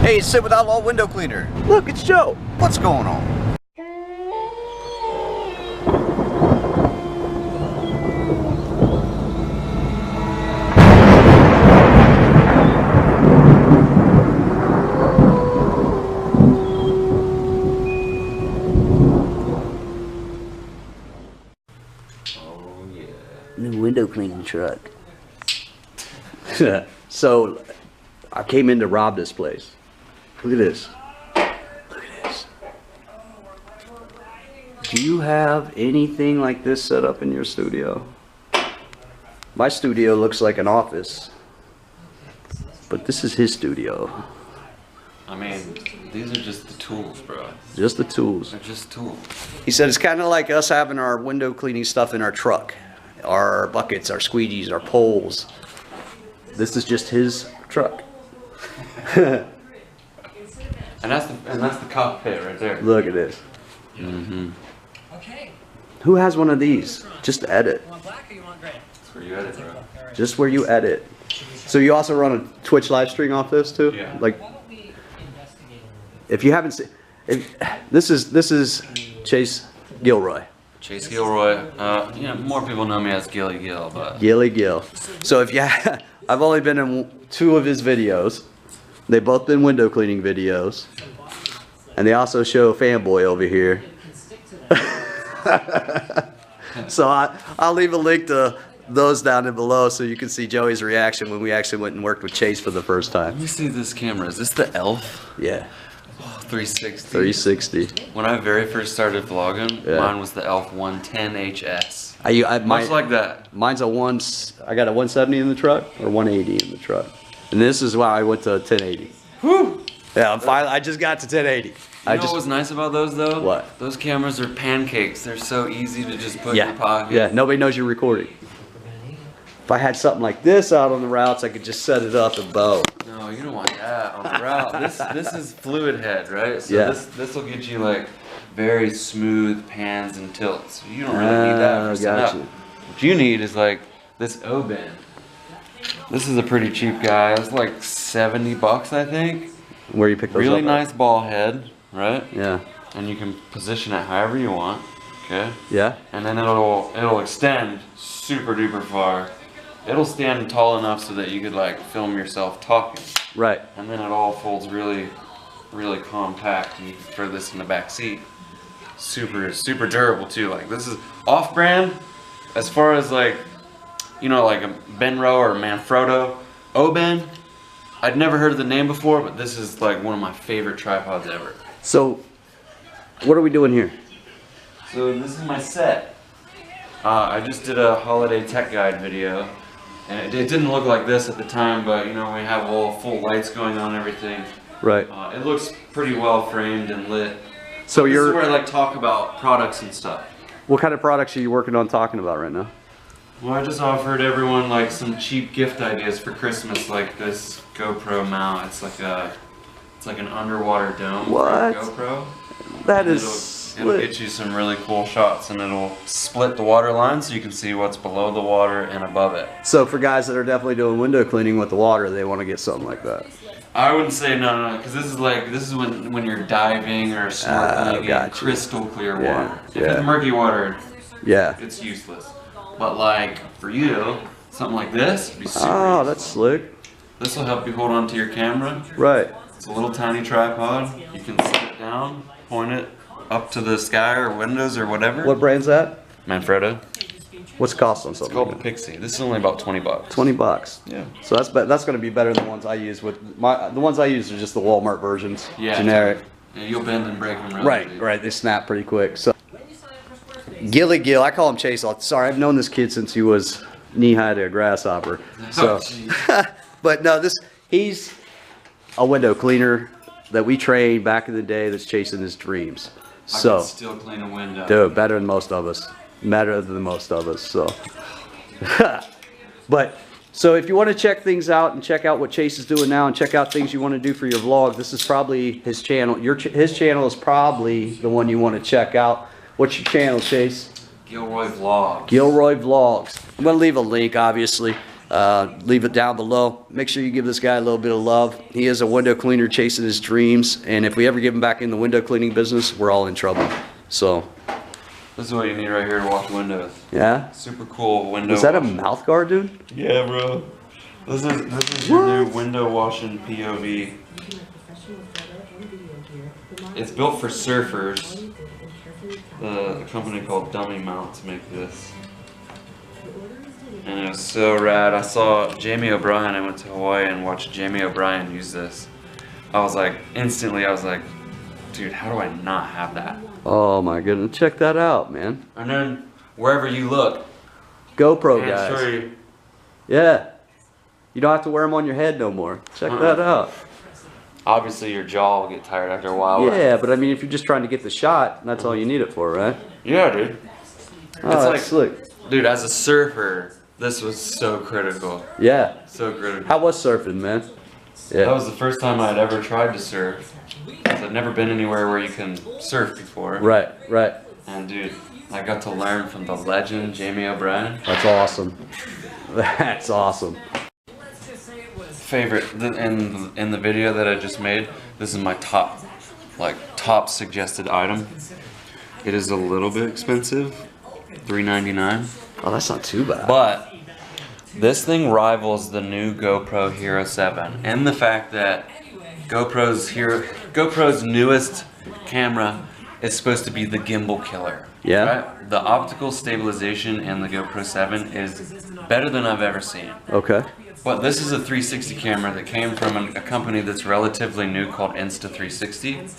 Hey, Sit with Outlaw Window Cleaner. Look, it's Joe. What's going on? Oh yeah. New window cleaning truck. So, I came in to rob this place. Look at this. Look at this. Do you have anything like this set up in your studio? My studio looks like an office, but this is his studio. I mean, these are just the tools, bro. Just the tools. They're just tools. He said it's kind of like us having our window cleaning stuff in our truck. Our buckets, our squeegees, our poles. This is just his truck. And that's the cockpit right there. Look at this. Mm-hmm. Okay. Who has one of these? Just to edit. You want black or you want gray? That's where you edit, bro. Just where you edit. So you also run a Twitch live stream off this too? Yeah. Like, Why don't we investigate a little if you haven't seen, this is Chase Gilroy. Chase Gilroy. You know, more people know me as Gilly Gil, but Gilly Gil. So if you, I've only been in 2 of his videos. They've both been window cleaning videos, and they also show Fanboy over here. So I'll leave a link to those down in below so you can see Joey's reaction when we actually went and worked with Chase for the first let time. me see this camera. Is this the Elf? Yeah, Oh, 360. 360. When I very first started vlogging, Yeah. mine was the Elf 110HS. Much like that. Mine's a I got a 170 in the truck or 180 in the truck, and this is why I went to 1080. Whew. Yeah, I just got to 1080. You know what was nice about those though? What? Those cameras are pancakes. They're so easy to just put in Yeah, your pocket. yeah. Nobody knows you're recording. If I had something like this out on the routes, I could just set it up and bow. No, you don't want that on the route. This is fluid head, right? So Yeah. this will get you like very smooth pans and tilts. You don't really need that for setup. Gotcha. What you need is like this O-bend. This is a pretty cheap guy. It's like $70, I think. Where you pick those Really up nice ball head, right? at? Yeah. And you can position it however you want. Okay. Yeah. And then it'll extend super duper far. It'll stand tall enough so that you could like film yourself talking. Right. And then it all folds really, really compact, and you can throw this in the back seat. Super, super durable too. Like this is off-brand, as far as like, you know, like a Benro or Manfrotto O-bend. I'd never heard of the name before, but this is like one of my favorite tripods ever. So, what are we doing here? So this is my set. I just did a holiday tech guide video, and it didn't look like this at the time, but you know, we have all full lights going on and everything. Right. It looks pretty well framed and lit. So This is where I like talk about products and stuff. what kind of products are you working on talking about right now? Well, I just offered everyone like some cheap gift ideas for Christmas, like this GoPro mount. It's like an underwater dome What? for a GoPro. That And is it'll get you some really cool shots, and it'll split the water line so you can see what's below the water and above it. So for guys that are definitely doing window cleaning with the water, they want to get something like that. I wouldn't say no, because this is when you're diving or snorkeling in gotcha. crystal clear Yeah, water. If yeah. it's murky water, Yeah. it's useless. But like for you, something like this would be super Oh, useful. that's slick. This will help you hold on to your camera. Right. It's a little tiny tripod. You can set it down, point it up to the sky or windows or whatever. What brand's that? Manfrotto. What's the cost on It's something? called the like Pixie. This is only about $20. that? $20. Yeah. So that's going to be better than the ones I use with the ones I use are just the Walmart versions. Yeah. Generic. Yeah, you'll bend and break them really Right. easy. Right. They snap pretty quick. So Gilly Gil, I call him Chase. Sorry, I've known this kid since he was knee high to a grasshopper. So, Oh, jeez. but no, he's a window cleaner that we trained back in the day that's chasing his dreams. I So, can still clean a window. dude, better than most of us. Better than most of us. So, but so if you want to check things out and check out what Chase is doing now and check out things you want to do for your vlog, this is probably his channel. His channel is probably the one you want to check out. What's your channel, Chase? Gilroy Vlogs. Gilroy Vlogs. I'm going to leave a link, obviously. leave it down below. Make sure you give this guy a little bit of love. He is a window cleaner chasing his dreams, and if we ever give him back in the window cleaning business, we're all in trouble. So This is what you need right here to wash windows. yeah, Super cool window. is that a washing. mouth guard, dude? Yeah, bro. This is your new window washing POV. It's built for surfers. A company called Dummy Mounts make this. And it was so rad. I saw Jamie O'Brien. I went to Hawaii and watched Jamie O'Brien use this. I was like, instantly, I was like, dude, how do I not have that? Oh my goodness, check that out, man. And then wherever you look, GoPro and guys. show you. Yeah. You don't have to wear them on your head no more. Check that out. Obviously, your jaw will get tired after a while. Yeah, but I mean, if you're just trying to get the shot, that's all you need it for, right? Yeah, dude. Oh, It's that's like- slick. Dude, as a surfer, this was so critical. Yeah. So critical. How was surfing, man? That Yeah. was the first time I'd ever tried to surf. 'Cause I'd never been anywhere where you can surf before. Right, right. And dude, I got to learn from the legend, Jamie O'Brien. That's awesome. That's awesome. Favorite, in the video that I just made, this is my top suggested item. It is a little bit expensive, $3.99. Oh, that's not too bad. But this thing rivals the new GoPro Hero 7 and the fact that GoPro's newest camera is supposed to be the gimbal killer. Yeah. Right? The optical stabilization in the GoPro 7 is better than I've ever seen. Okay. But this is a 360 camera that came from a company that's relatively new called Insta360.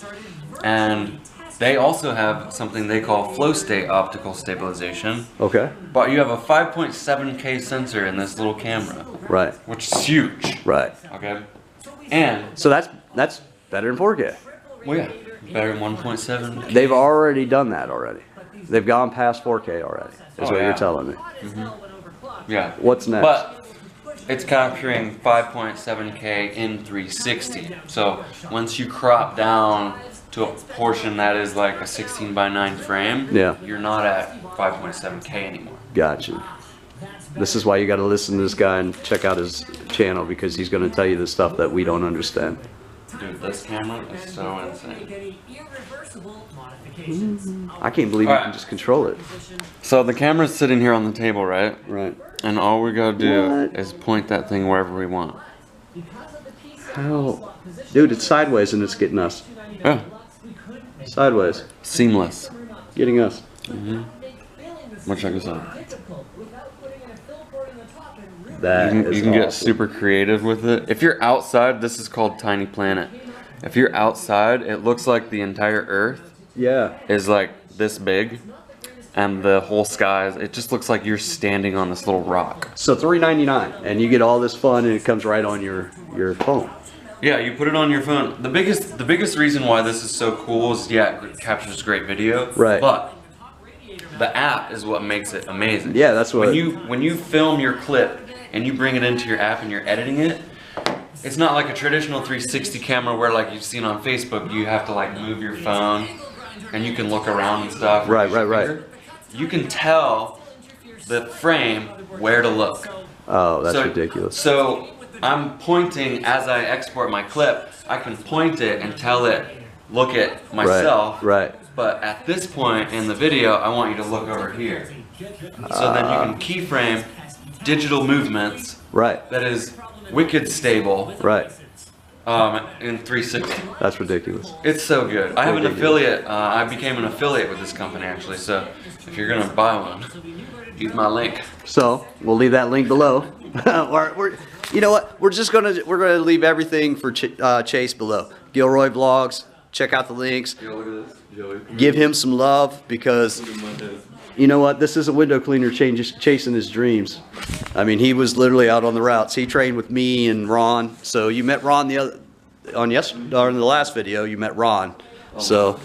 And they also have something they call flow state optical stabilization. Okay. But you have a 5.7K sensor in this little camera, Right. which is huge. Right. Okay? And, So that's better than 4K. well, yeah, better than 1.7K. They've already done that already. They've gone past 4K already. Is Oh, what yeah. you're telling me. Yeah. What's next? But it's capturing 5.7K in 360. So once you crop down to a portion that is like a 16:9 frame, Yeah. you're not at 5.7K anymore. Gotcha. This is why you got to listen to this guy and check out his channel, because he's going to tell you the stuff that we don't understand. Dude, this camera is so insane. I can't believe you Alright. can just control it. So the camera's sitting here on the table, right? Right. And all we gotta do What? is point that thing wherever we want. How? Dude, it's sideways and it's getting us. Yeah. Sideways. Seamless. Getting us. Well, check this out. That You is can get awesome. super creative with it. If you're outside, this is called Tiny Planet. If you're outside, it looks like the entire Earth Yeah. is like this big, and the whole sky it just looks like you're standing on this little rock. So $3.99, and you get all this fun, and it comes right on your phone. Yeah, you put it on your phone. The biggest reason why this is so cool is, yeah, it captures great video. Right. But the app is what makes it amazing. Yeah, that's what- when you film your clip and you bring it into your app and you're editing it, it's not like a traditional 360 camera where, like you've seen on Facebook, you have to like move your phone and you can look around and stuff. Right, right, right. You can tell the frame where to look. Oh, that's ridiculous. So I'm pointing as I export my clip. I can point it and tell it, look at myself. Right. But at this point in the video, I want you to look over here. So then you can keyframe digital movements. Right. That is wicked stable. Right. In 360. That's ridiculous. It's so good. I have an Ridiculous. affiliate. I became an affiliate with this company actually. So if you're gonna buy one, use my link. So we'll leave that link below. You know what? We're gonna leave everything for Chase below. Gilroy Vlogs. Check out the links. Yo, look at this, Joey. Give him some love, because you know what? This is a window cleaner chasing his dreams. I mean, he was literally out on the routes. He trained with me and Ron. So you met Ron in the last video. You met Ron. So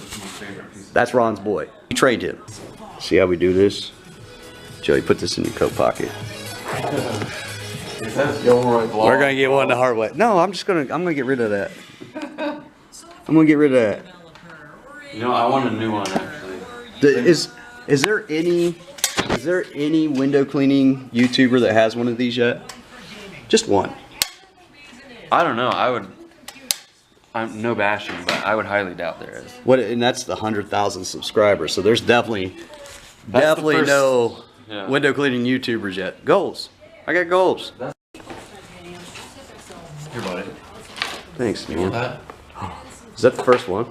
that's Ron's boy. You trained him. See how we do this? Joey, put this in your coat pocket. It says Gilroy Vlogs. We're gonna get one the hard way. No, I'm gonna get rid of that. I'm gonna get rid of that. You know, I want a new one actually. Is there any window cleaning YouTuber that has one of these yet? Just one. I don't know. I'm no bashing, but I would highly doubt there is. What? And that's the 100,000 subscribers. So there's definitely first- no Yeah. window cleaning YouTubers yet. Goals. I got goals. Here, buddy. Thanks, You want man. that? Is that the first one?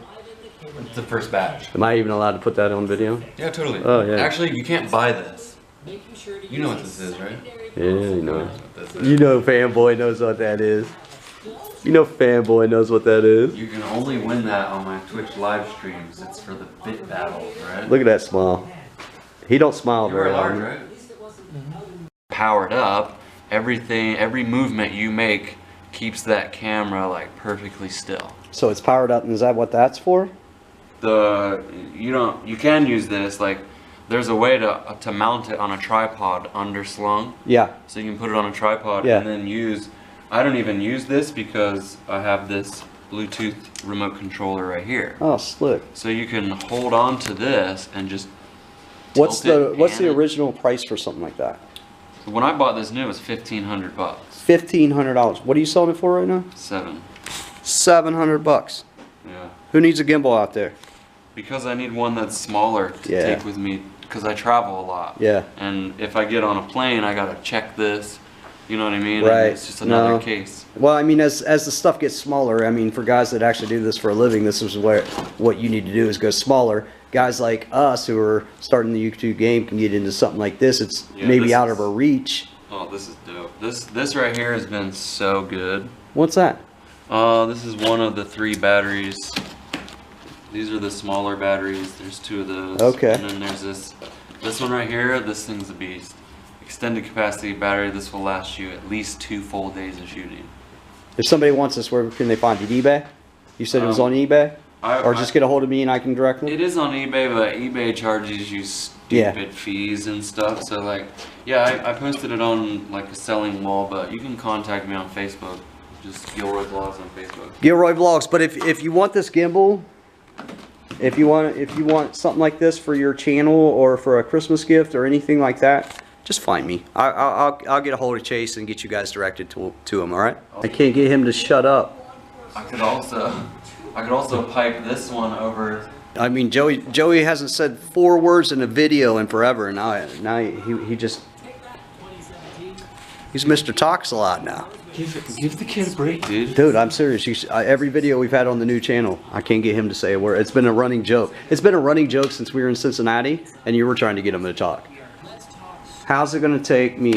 It's the first batch. Am I even allowed to put that on video? Yeah, totally. Oh, yeah. Actually, you can't buy this. You know what this is, right? Yeah, you know. What this is. You know, fanboy knows what that is. You know, fanboy knows what that is. You can only win that on my Twitch live streams. It's for the bit battles, right? Look at that smile. He don't smile You wear very large, often. right? Powered up, every movement you make keeps that camera like perfectly still. So it's powered up, and is that what that's for? You can use this, like there's a way to mount it on a tripod underslung. Yeah. So you can put it on a tripod Yeah. and then I don't even use this because I have this Bluetooth remote controller right here. Oh, slick. So you can hold on to this and just What's tilt it, the pan it. original price for something like that? When I bought this new, it was $1,500. $1,500. What are you selling it for right now? $700. Yeah. Who needs a gimbal out there? Because I need one that's smaller to Yeah. take with me because I travel a lot. Yeah. And if I get on a plane, I gotta check this. You know what I mean? Right. And it's just another No. case. Well, I mean, as the stuff gets smaller, I mean, for guys that actually do this for a living, this is what you need to do is go smaller. Guys like us who are starting the YouTube game can get into something like this. It's Yeah, maybe this out is- of our reach. Oh, this is dope. This right here has been so good. What's that? This is one of the 3 batteries. These are the smaller batteries. There's 2 of those. Okay. And then there's this one right here. This thing's a beast. Extended capacity battery. This will last you at least 2 full days of shooting. If somebody wants this, where can they find it? eBay? You said it was on eBay? Or just get a hold of me and I can direct them? It is on eBay, but eBay charges you stupid fees and stuff. So like, yeah, I posted it on like a selling wall, but you can contact me on Facebook. Just Gilroy Vlogs on Facebook. Gilroy Vlogs. But if you want this gimbal, if you want something like this for your channel or for a Christmas gift or anything like that, just find me. I'll get a hold of Chase and get you guys directed to him. All right? I can't get him to shut up. I could also pipe this one over. I mean, Joey hasn't said 4 words in a video in forever, and now he's Mr. Talks a lot now. Give the kid a break, dude. Dude, I'm serious. Every video we've had on the new channel, I can't get him to say a word. It's been a running joke. It's been a running joke since we were in Cincinnati, and you were trying to get him to talk. How's it going to take me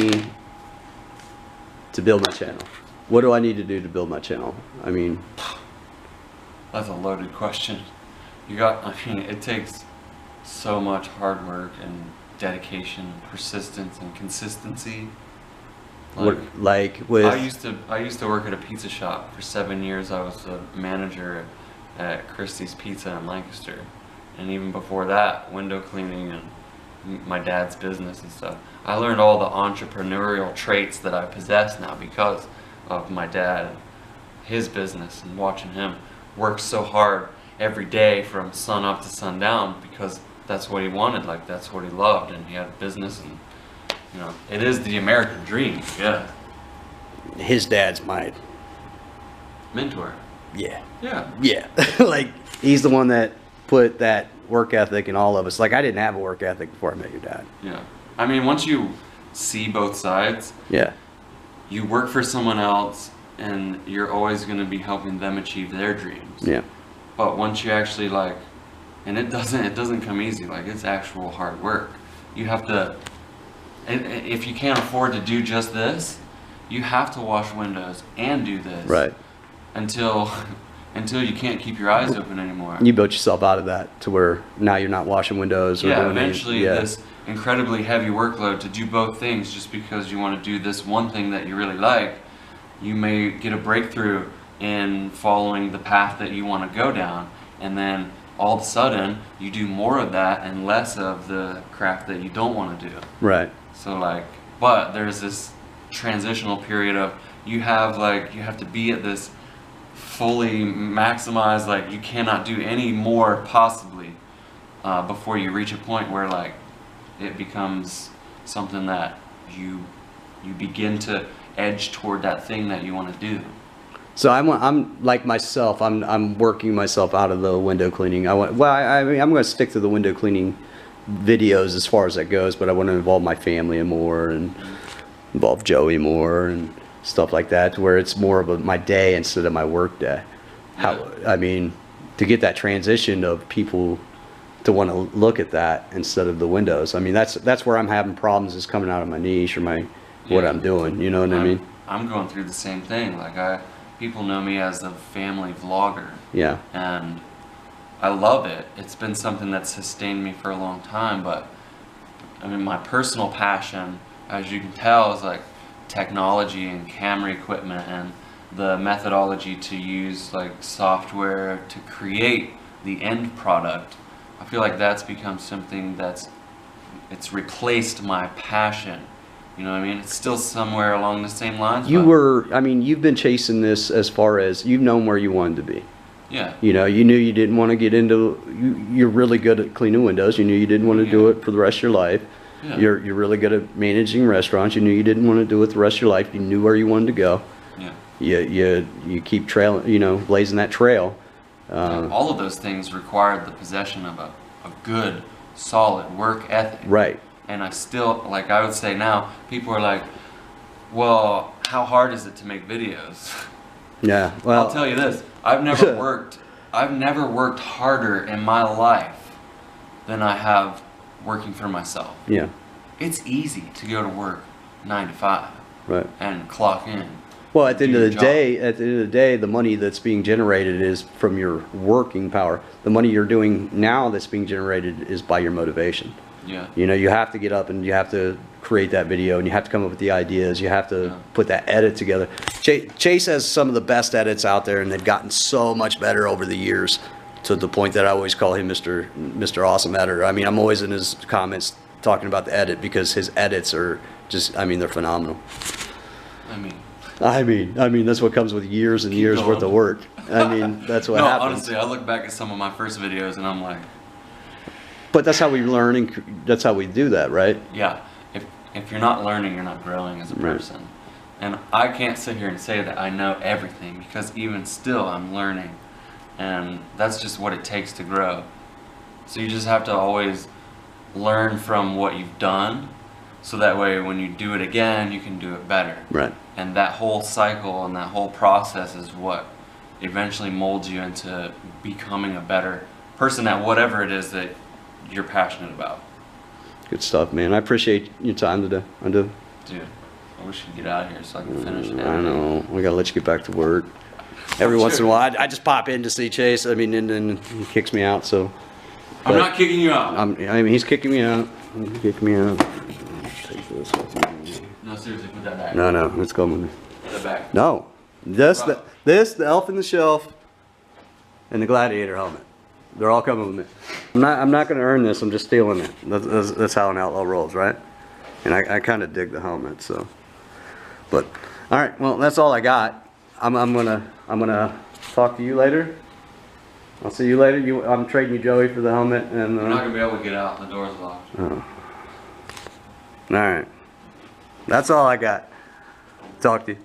to build my channel? What do I need to do to build my channel? I mean, That's a loaded question. It takes so much hard work and dedication, persistence and consistency. with I used to work at a pizza shop for 7 years. I was a manager at Christie's Pizza in Lancaster, and even before that, window cleaning and my dad's business and stuff. I learned all the entrepreneurial traits that I possess now because of my dad and his business and watching him work so hard every day from sun up to sundown because that's what he wanted, like that's what he loved, and he had a business, and you know, it is the American dream. Yeah. his dad's my Mentor. yeah. Yeah. Like, he's the one that put that work ethic in all of us. Like, I didn't have a work ethic before I met your dad. Yeah. I mean, once you see both sides, Yeah. you work for someone else and you're always going to be helping them achieve their dreams. Yeah. But once you actually like, and it doesn't come easy, like it's actual hard work. You have to, if you can't afford to do just this, you have to wash windows and do this. Right. Until you can't keep your eyes open anymore. You built yourself out of that to where now you're not washing windows or Yeah, doing eventually yeah. this incredibly heavy workload to do both things just because you want to do this one thing that you really like, you may get a breakthrough in following the path that you want to go down, and then all of a sudden you do more of that and less of the crap that you don't want to do. Right. So like, but there's this transitional period of you have to be at this fully maximized, like you cannot do any more possibly before you reach a point where like it becomes something that you you begin to edge toward that thing that you want to do. So I'm like myself. I'm working myself out of the window cleaning. I mean, I'm going to stick to the window cleaning videos as far as that goes, but I want to involve my family more and involve Joey more and stuff like that, where it's more of my day instead of my work day. I mean, to get that transition of people to want to look at that instead of the windows. I mean, that's where I'm having problems, is coming out of my niche or what I'm doing. You know what I mean? I'm going through the same thing. Like people know me as a family vlogger. Yeah. And I love it. It's been something that's sustained me for a long time, but I mean, my personal passion, as you can tell, is like technology and camera equipment and the methodology to use like software to create the end product. I feel like that's become something it's replaced my passion. You know what I mean? It's still somewhere along the same lines. I mean, you've been chasing this as far as you've known where you wanted to be. Yeah. You know, you knew you didn't want to get into, you're really good at cleaning windows. You knew you didn't want to do it for the rest of your life. Yeah. You're really good at managing restaurants. You knew you didn't want to do it the rest of your life. You knew where you wanted to go. Yeah. You keep trailing, you know, blazing that trail. All of those things required the possession of a good, solid work ethic. Right. And I still, like I would say now, people are like, well, how hard is it to make videos? Yeah, well, I'll tell you this, I've never worked harder in my life than I have working for myself. Yeah. It's easy to go to work 9 to 5 Right. and clock in. Well, at the end of the day, the money that's being generated is from your working power. The money you're doing now that's being generated is by your motivation. Yeah. You know, you have to get up and you have to create that video and you have to come up with the ideas. You have to put that edit together. Chase has some of the best edits out there, and they've gotten so much better over the years, to the point that I always call him Mr. Awesome Editor. I mean, I'm always in his comments talking about the edit, because his edits are just, I mean, they're phenomenal. I mean, that's what comes with years and years worth of work. I mean, that's what happens. Honestly, I look back at some of my first videos and I'm like, but that's how we learn, and that's how we do that, right? yeah, if you're not learning, you're not growing as a person. Right. And I can't sit here and say that I know everything, because even still I'm learning, and that's just what it takes to grow. So you just have to always learn from what you've done, so that way when you do it again, you can do it better. Right. And that whole cycle and that whole process is what eventually molds you into becoming a better person at whatever it is that you're passionate about. Good stuff, man. I appreciate your time today. I do. Dude, I wish you'd get out of here so I can finish it. I know. We gotta let you get back to work. Every once in a while, I just pop in to see Chase. I mean, and then he kicks me out. So I'm not kicking you out. I mean, he's kicking me out. He's kicking me out. Take this. No, seriously, put that back. No, let's go with me. Put that back. No, the elf in the shelf, and the gladiator helmet. They're all coming with me. I'm not going to earn this. I'm just stealing it. That's how an outlaw rolls, right? And I kind of dig the helmet, so. But all right, well, that's all I got. I'm gonna talk to you later. I'll see you later. I'm trading you Joey for the helmet, and I'm not gonna be able to get out. The door's locked. Oh. All right. That's all I got. Talk to you.